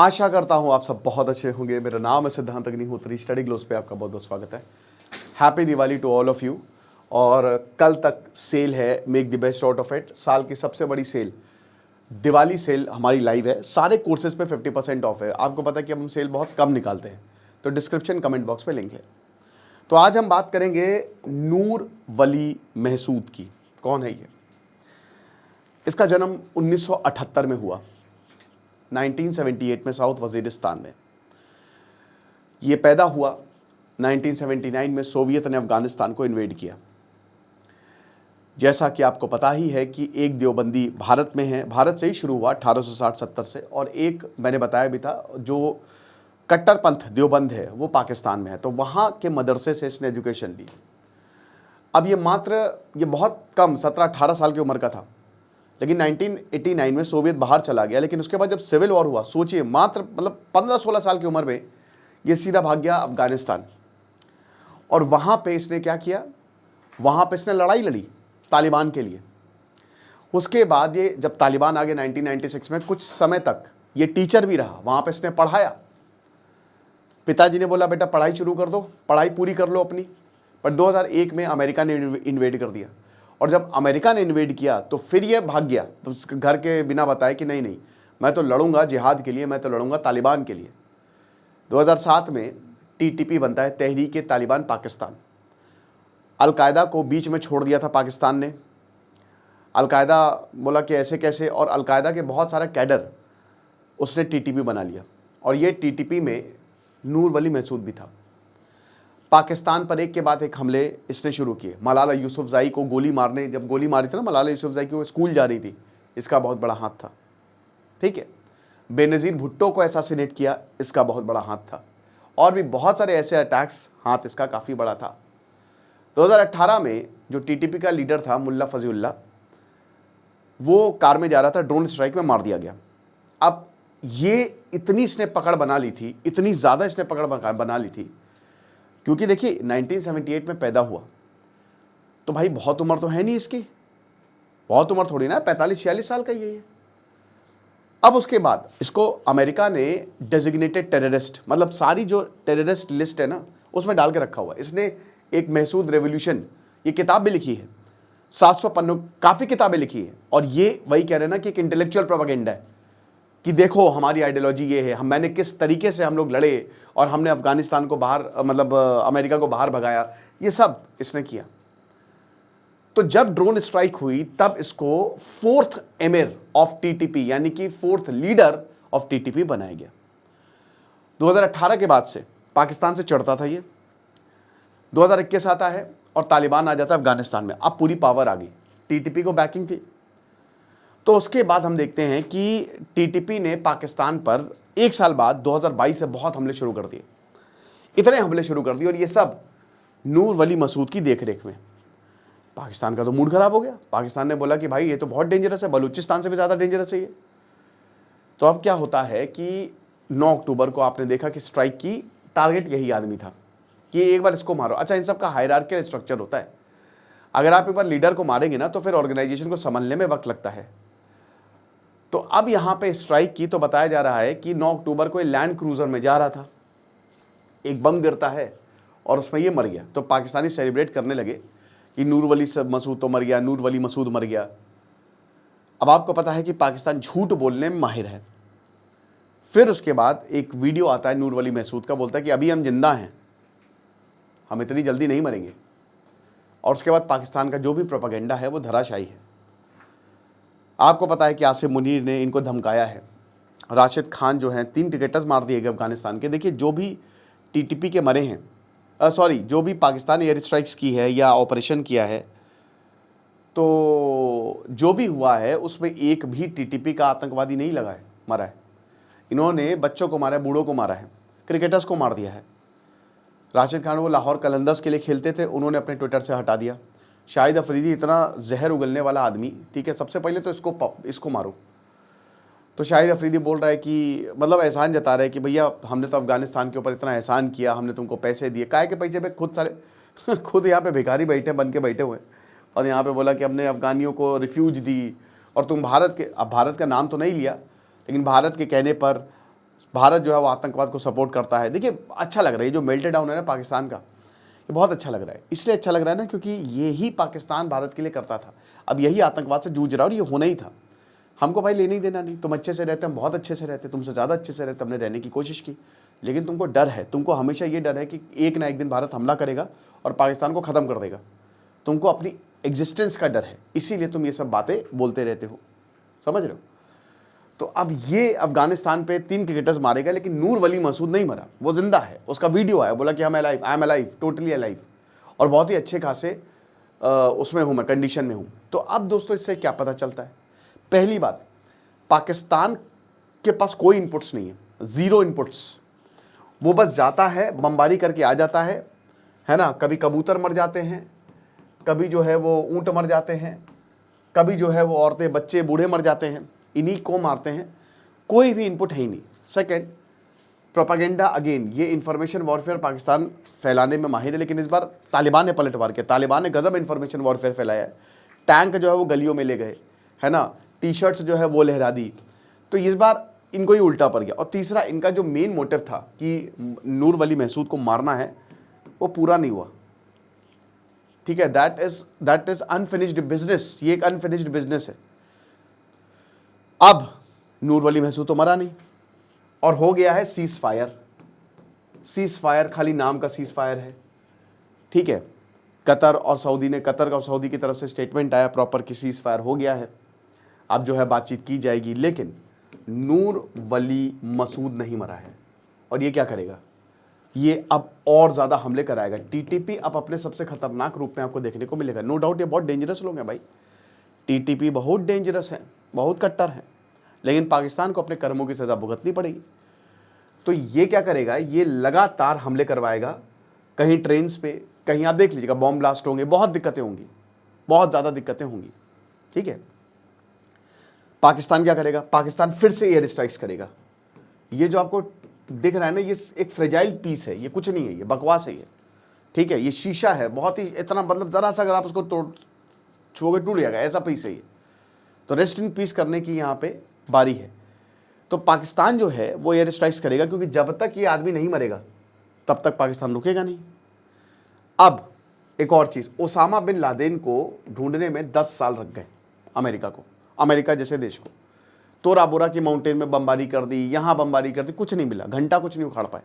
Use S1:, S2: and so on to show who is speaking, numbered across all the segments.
S1: आशा करता हूँ आप सब बहुत अच्छे होंगे। मेरा नाम है सिद्धांत अग्निहोत्री। स्टडी ग्लोस पे आपका बहुत बहुत स्वागत है। Happy Diwali to all of you. और कल तक सेल है, make the best out of it. साल की सबसे बड़ी सेल, दिवाली सेल हमारी लाइव है। सारे कोर्सेज पे 50% ऑफ है। आपको पता है कि हम सेल बहुत कम निकालते हैं, तो डिस्क्रिप्शन कमेंट बॉक्स पे लिंक है। तो आज हम बात करेंगे नूर वली महसूद की। कौन है ये? इसका जन्म 1978 में हुआ, 1978 में साउथ वजीरिस्तान में। ये पैदा हुआ 1979 में। सोवियत ने अफगानिस्तान को इन्वेड किया। जैसा कि आपको पता ही है कि एक देवबंदी भारत में है, भारत से ही शुरू हुआ 1860-70 से, और एक मैंने बताया भी था जो कट्टरपंथ देवबंद है वो पाकिस्तान में है। तो वहाँ के मदरसे से इसने एजुकेशन ली। अब ये बहुत कम 17-18 साल की उम्र का था, लेकिन 1989 में सोवियत बाहर चला गया। लेकिन उसके बाद जब सिविल वॉर हुआ, सोचिए मात्र 15-16 साल की उम्र में ये सीधा भाग गया अफगानिस्तान। और वहाँ पे इसने क्या किया, वहाँ पे इसने लड़ाई लड़ी तालिबान के लिए। उसके बाद ये जब तालिबान आ गए 1996 में, कुछ समय तक ये टीचर भी रहा, वहाँ पे इसने पढ़ाया। पिताजी ने बोला बेटा पढ़ाई शुरू कर दो, पढ़ाई पूरी कर लो अपनी। पर 2001 में अमेरिका ने इन्वेड कर दिया, और जब अमेरिका ने इन्वेड किया तो फिर ये भाग गया। तो उसके घर के बिना बताए कि नहीं मैं तो लड़ूंगा जिहाद के लिए, मैं तो लड़ूंगा तालिबान के लिए। 2007 में टीटीपी बनता है, तहरीक तालिबान पाकिस्तान। अलकायदा को बीच में छोड़ दिया था पाकिस्तान ने। अलकायदा बोला कि ऐसे कैसे, और अलकायदा के बहुत सारा कैडर उसने टीटीपी बना लिया। और ये टीटीपी में नूर वली महसूद भी था। पाकिस्तान पर एक के बाद एक हमले इसने शुरू किए। मलाला यूसुफजई को गोली मारने, जब गोली मारी थी ना मलाला यूसुफजई की, वो स्कूल जा रही थी, इसका बहुत बड़ा हाथ था। ठीक है। बेनज़ीर भुट्टो को असैसिनेट किया, इसका बहुत बड़ा हाथ था। और भी बहुत सारे ऐसे अटैक्स, हाथ इसका काफ़ी बड़ा था। 2018 में जो टीटीपी का लीडर था मुल्ला फजीउल्लाह, वो कार में जा रहा था, ड्रोन स्ट्राइक में मार दिया गया। अब ये इतनी इसने पकड़ बना ली थी, इतनी ज़्यादा इसने पकड़ बना ली थी, क्योंकि देखिए 1978 में पैदा हुआ, तो भाई बहुत उम्र तो है नहीं इसकी, बहुत उम्र थोड़ी ना, 45-46 साल का ये है। अब उसके बाद इसको अमेरिका ने डेजिग्नेटेड टेररिस्ट, मतलब सारी जो टेररिस्ट लिस्ट है ना उसमें डाल के रखा हुआ है। इसने एक महसूद रेवोल्यूशन, ये किताब भी लिखी है, 700 पन्नों, काफ़ी किताबें लिखी है। और ये वही कह रहे हैं ना कि एक इंटेलेक्चुअल प्रोपेगेंडा है कि देखो हमारी आइडियोलॉजी ये है, मैंने किस तरीके से हम लोग लड़े और हमने अफगानिस्तान को बाहर, मतलब अमेरिका को बाहर भगाया, ये सब इसने किया। तो जब ड्रोन स्ट्राइक हुई तब इसको 4th एमिर ऑफ टीटीपी, यानी कि 4th लीडर ऑफ टीटीपी बनाया गया। 2018 के बाद से पाकिस्तान से चढ़ता था ये, 2021 आता है और तालिबान आ जाता है अफगानिस्तान में। अब पूरी पावर आ गई, टीटीपी को बैकिंग थी। तो उसके बाद हम देखते हैं कि टीटीपी ने पाकिस्तान पर 1 साल बाद 2022 से बहुत हमले शुरू कर दिए, इतने हमले शुरू कर दिए, और ये सब नूर वली महसूद की देखरेख में। पाकिस्तान का तो मूड खराब हो गया। पाकिस्तान ने बोला कि भाई ये तो बहुत डेंजरस है, बलूचिस्तान से भी ज़्यादा डेंजरस है ये। तो अब क्या होता है कि 9 अक्टूबर को आपने देखा कि स्ट्राइक की टारगेट यही आदमी था कि एक बार इसको मारो। अच्छा, इन सब का हायरार्कियल स्ट्रक्चर होता है। अगर आप एक बार लीडर को मारेंगे ना तो फिर ऑर्गेनाइजेशन को संभलने में वक्त लगता है। तो अब यहाँ पे स्ट्राइक की तो बताया जा रहा है कि 9 अक्टूबर को लैंड क्रूजर में जा रहा था, एक बम गिरता है और उसमें ये मर गया। तो पाकिस्तानी सेलिब्रेट करने लगे कि नूर वली मसूद तो मर गया, नूर वली मसूद मर गया। अब आपको पता है कि पाकिस्तान झूठ बोलने में माहिर है। फिर उसके बाद एक वीडियो आता है नूर वली महसूद का, बोलता है कि अभी हम जिंदा हैं, हम इतनी जल्दी नहीं मरेंगे। और उसके बाद पाकिस्तान का जो भी प्रोपेगेंडा है वो धराशायी है। आपको पता है कि आसिम मुनीर ने इनको धमकाया है। राशिद खान जो हैं, 3 क्रिकेटर्स मार दिए गए अफगानिस्तान के। देखिए जो भी टीटीपी के मरे हैं, जो भी पाकिस्तान एयर स्ट्राइक्स की है या ऑपरेशन किया है, तो जो भी हुआ है उसमें एक भी टीटीपी का आतंकवादी नहीं लगा है, मरा है। इन्होंने बच्चों को मारा है, बूढ़ों को मारा है, क्रिकेटर्स को मार दिया है। राशिद खान वो लाहौर कलंदर्स के लिए खेलते थे, उन्होंने अपने ट्विटर से हटा दिया। शाहिद अफरीदी इतना जहर उगलने वाला आदमी, ठीक है, सबसे पहले तो इसको मारो। तो शाहिद अफरीदी बोल रहा है कि मतलब एहसान जता रहा है कि भैया हमने तो अफगानिस्तान के ऊपर इतना एहसान किया, हमने तुमको पैसे दिए। काहे के पैसे पे खुद सारे खुद यहाँ पे भिखारी बन के बैठे हुए हैं, और यहाँ पे बोला कि हमने अफगानियों को रिफ्यूज दी, और तुम भारत के, अब भारत का नाम तो नहीं लिया, लेकिन भारत के कहने पर भारत जो है वो आतंकवाद को सपोर्ट करता है। देखिए अच्छा लग रहा है, ये जो मेल्टेड डाउन है ना पाकिस्तान का, ये बहुत अच्छा लग रहा है। इसलिए अच्छा लग रहा है ना क्योंकि ये ही पाकिस्तान भारत के लिए करता था, अब यही आतंकवाद से जूझ रहा है और ये होना ही था। हमको भाई लेने ही देना नहीं, तुम अच्छे से रहते, हम बहुत अच्छे से रहते, तुमसे ज़्यादा अच्छे से रहते, हमने रहने की कोशिश की, लेकिन तुमको डर है, तुमको हमेशा ये डर है कि एक ना एक दिन भारत हमला करेगा और पाकिस्तान को ख़त्म कर देगा। तुमको अपनी एग्जिस्टेंस का डर है, इसीलिए तुम ये सब बातें बोलते रहते हो, समझ रहे हो। तो अब ये अफगानिस्तान पे 3 क्रिकेटर्स मारे गए, लेकिन नूर वली मसूद नहीं मरा, वो जिंदा है, उसका वीडियो आया, बोला कि हम alive, I am alive, totally alive, और बहुत ही अच्छे खासे उसमें हूँ मैं, कंडीशन में हूँ। तो अब दोस्तों इससे क्या पता चलता है, पहली बात, पाकिस्तान के पास कोई इनपुट्स नहीं है, ज़ीरो इनपुट्स। वो बस जाता है, बमबारी करके आ जाता है ना। कभी कबूतर मर जाते हैं, कभी जो है वो ऊँट मर जाते हैं, कभी जो है वो औरतें बच्चे बूढ़े मर जाते हैं, इन्हीं को मारते हैं, कोई भी इनपुट है ही नहीं। सेकंड, प्रोपागेंडा, अगेन ये इंफॉर्मेशन वॉरफेयर पाकिस्तान फैलाने में माहिर है, लेकिन इस बार तालिबान ने पलटवार किया, तालिबान ने गजब इंफॉर्मेशन वॉरफेयर फैलाया है। टैंक जो है वो गलियों में ले गए, है ना, टी शर्ट्स जो है वो लहरा दी, तो इस बार इनको ही उल्टा पड़ गया। और तीसरा, इनका जो मेन मोटिव था कि नूर वली महसूद को मारना है, वो पूरा नहीं हुआ, ठीक है। दैट इज अनफिनिश्ड बिजनेस, ये एक अनफिनिश्ड बिजनेस है। अब नूर वली महसूद तो मरा नहीं और हो गया है सीज फायर। सीज फायर खाली नाम का सीज फायर है, ठीक है। कतर और सऊदी की तरफ से स्टेटमेंट आया प्रॉपर कि सीज फायर हो गया है, अब जो है बातचीत की जाएगी, लेकिन नूर वली मसूद नहीं मरा है। और ये क्या करेगा, ये अब और ज़्यादा हमले कराएगा। टीटीपी अब अपने सबसे खतरनाक रूप में आपको देखने को मिलेगा। नो डाउट ये बहुत डेंजरस लोग हैं भाई, टीटीपी बहुत डेंजरस है, बहुत कट्टर है, लेकिन पाकिस्तान को अपने कर्मों की सज़ा भुगतनी पड़ेगी। तो ये क्या करेगा, ये लगातार हमले करवाएगा, कहीं ट्रेन्स पे, कहीं आप देख लीजिएगा बॉम्ब ब्लास्ट होंगे, बहुत दिक्कतें होंगी, बहुत ज़्यादा दिक्कतें होंगी, ठीक है। पाकिस्तान क्या करेगा, पाकिस्तान फिर से एयर स्ट्राइक्स करेगा। ये जो आपको दिख रहा है ना, ये एक फ्रेजाइल पीस है, ये कुछ नहीं है, ये बकवास है, ये ठीक है, ये शीशा है, बहुत ही इतना, मतलब ज़रा सा अगर आप उसको तोड़ छुओगे टूट जाएगा, ऐसा पीस है ये। तो रेस्ट इन पीस करने की यहाँ पे बारी है। तो पाकिस्तान जो है वो एयर स्ट्राइक्स करेगा, क्योंकि जब तक ये आदमी नहीं मरेगा तब तक पाकिस्तान रुकेगा नहीं। अब एक और चीज़, ओसामा बिन लादेन को ढूंढने में 10 साल लग गए अमेरिका को, अमेरिका जैसे देश को। तोरा बोरा की माउंटेन में बमबारी कर दी, यहाँ बमबारी कर दी, कुछ नहीं मिला, घंटा कुछ नहीं उखाड़ पाए।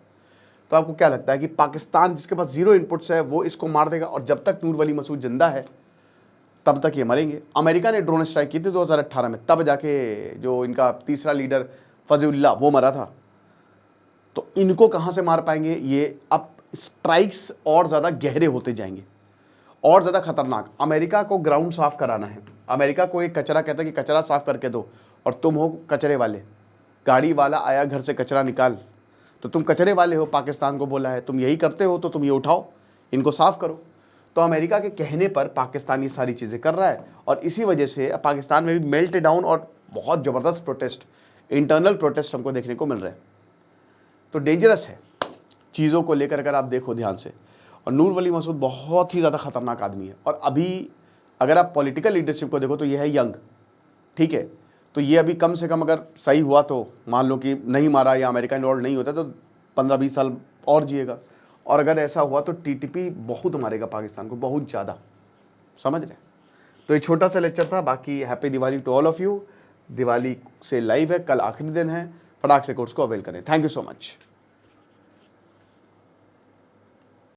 S1: तो आपको क्या लगता है कि पाकिस्तान जिसके पास ज़ीरो इनपुट्स है वो इसको मार देगा, और जब तक नूर वली मसूद जिंदा है तब तक ये मरेंगे। अमेरिका ने ड्रोन स्ट्राइक की थी 2018 में, तब जाके जो इनका तीसरा लीडर फजीउल्लाह वो मरा था। तो इनको कहाँ से मार पाएंगे, ये अब स्ट्राइक्स और ज़्यादा गहरे होते जाएंगे, और ज़्यादा खतरनाक। अमेरिका को ग्राउंड साफ कराना है, अमेरिका को एक कचरा कहता है कि कचरा साफ करके दो, और तुम हो कचरे वाले, गाड़ी वाला आया घर से कचरा निकाल, तो तुम कचरे वाले हो, पाकिस्तान को बोला है तुम यही करते हो, तो तुम ये उठाओ, इनको साफ करो। तो अमेरिका के कहने पर पाकिस्तान ये सारी चीज़ें कर रहा है, और इसी वजह से पाकिस्तान में भी मेल्ट डाउन और बहुत ज़बरदस्त प्रोटेस्ट, इंटरनल प्रोटेस्ट हमको देखने को मिल रहे हैं। तो डेंजरस है चीज़ों को लेकर, अगर आप देखो ध्यान से। और नूर वली मसूद बहुत ही ज़्यादा खतरनाक आदमी है, और अभी अगर आप पॉलिटिकल लीडरशिप को देखो तो ये है यंग, ठीक है। तो ये अभी कम से कम अगर सही हुआ तो मान लो कि नहीं मारा या अमेरिका इन्वॉल्व नहीं होता तो 15-20 साल और जिएगा, और अगर ऐसा हुआ तो टीटीपी बहुत मारेगा पाकिस्तान को, बहुत ज़्यादा, समझ रहे। तो ये छोटा सा लेक्चर था, बाकी happy Diwali to all of you. Diwali से लाइव है, कल आखिरी दिन है, फटाक से कोर्स को अवेल करें। Thank you so much.